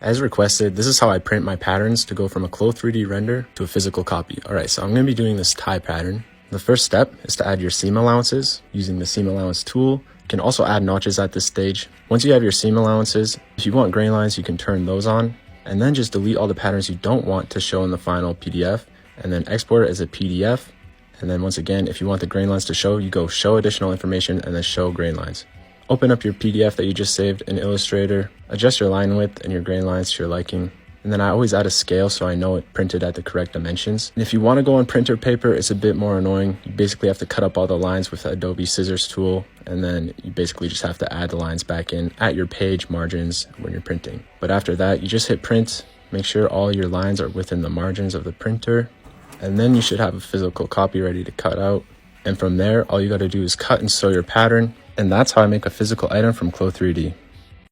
As requested, this is how I print my patterns to go from a Clo3D render to a physical copy. Alright, so I'm going to be doing this tie pattern. The first step is to add your seam allowances using the seam allowance tool. You can also add notches at this stage. Once you have your seam allowances, if you want grain lines, you can turn those on. And then just delete all the patterns you don't want to show in the final PDF. And then export it as a PDF. And then once again, if you want the grain lines to show, you go show additional information and then show grain lines. Open up your PDF that you just saved in Illustrator, adjust your line width and your grain lines to your liking. And then I always add a scale so I know it printed at the correct dimensions. And if you want to go on printer paper, it's a bit more annoying. You basically have to cut up all the lines with the Adobe Scissors tool, and then you basically just have to add the lines back in at your page margins when you're printing. But after that, you just hit print, make sure all your lines are within the margins of the printer, and then you should have a physical copy ready to cut out. And from there, all you got to do is cut and sew your pattern. And that's how I make a physical item from Clo3D.